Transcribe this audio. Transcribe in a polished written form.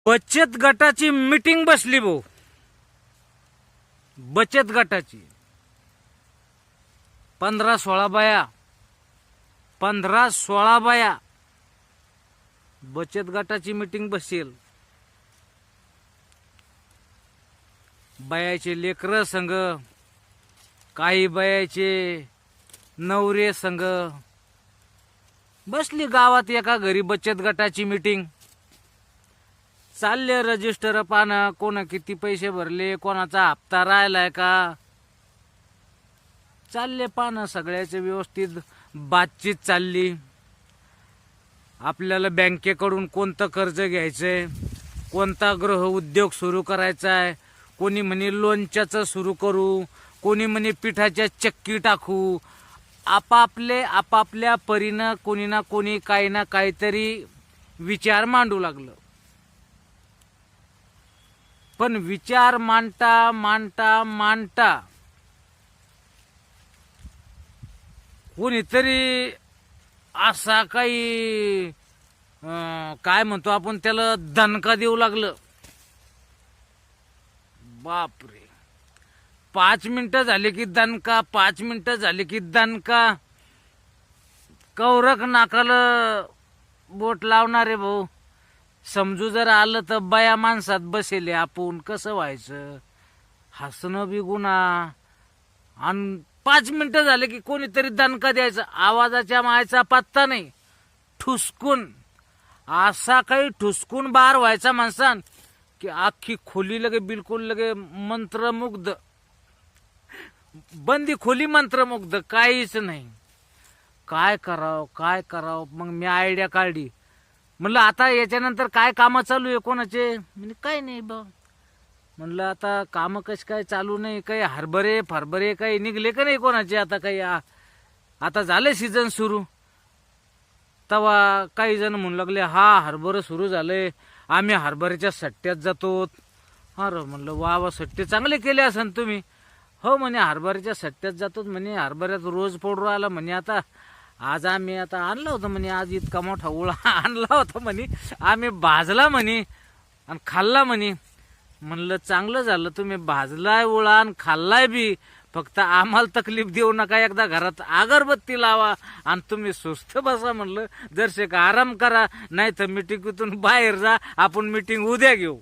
बचत गटाची मीटिंग बसली भाऊ. बचत गटाची 15-16 बाया, 15-16 बाया बचत गटाची मीटिंग बसेल. बायाचे लेकर संघ, काही बायाचे नवरे संघ बसली गावात एका घरी बचत गटाची मीटिंग. चालले रजिस्टर पाहणं, कोण किती पैसे भरले, कोणाचा हप्ता राहिलाय का, चालले पाहणं. सगळ्याचे व्यवस्थित बातचीत चालली. आपल्याला बँकेकडून कोणतं कर्ज घ्यायचंय, कोणता गृह उद्योग सुरू करायचा आहे. कोणी म्हणे लोणच्याचं सुरू करू, कोणी म्हणे पिठाच्या चक्की टाकू. आपापल्या परीनं कोणी ना कोणी काही ना काहीतरी विचार मांडू लागलं. पण विचार मांडता मांडता मांडता कोणीतरी असा काही काय म्हणतो आपण त्याला, दणका देऊ लागलं. बापरे, 5 मिनिटं झाले की दणका, 5 मिनिटं झाले की दणका. कौरक नाकाला बोट लावणारे भाऊ. समजू जर आलं तर बाया माणसात बसेले आपण कसं व्हायचं. हसणं बी गुन्हा. आणि 5 मिनिटं झाले की कोणीतरी दणका द्यायचा. आवाजाच्या मायचा पत्ता नाही. ठुसकून, असा काही ठुसकून बाहेर व्हायचा माणसान की अख्खी खोली लगे बिलकुल लगे मंत्रमुग्ध. बंदी खोली मंत्रमुग्ध, काहीच नाही. काय करावं. मग मी आयडिया काढली. म्हणलं आता याच्यानंतर काय कामं चालू आहे कोणाचे. म्हणजे काय नाही बा. म्हणलं आता कामं कशी काय चालू नाही, काही हरभरे काही निघले का नाही कोणाचे. आता काही आता झाले सीझन सुरू. तेव्हा काही जण म्हणू लागले, हा हरभरे सुरू झाले, आम्ही हरभऱ्याच्या सट्ट्यात जातो. अरे म्हणलं वा सट्टे चांगले केले असन तुम्ही. हो म्हणे हरभऱ्याच्या सट्ट्यात जातो म्हणे, हरभऱ्यात रोज पडू आला म्हणे. आता आज आम्ही आता आणलं होतं म्हणे, आज इतका मोठा उळा आणला होता म्हणे, आम्ही भाजला म्हणे आणि खाल्ला म्हणे. म्हणलं चांगलं झालं तुम्ही भाजलाय उळा आणि खाल्लाय बी. फक्त आम्हाला तकलीफ देऊ नका. एकदा घरात अगरबत्ती लावा आणि तुम्ही सुस्त बसा. म्हणलं जरसे का आराम करा, नाही तर मिटिंगीतून बाहेर जा. आपण मिटिंग उद्या घेऊ.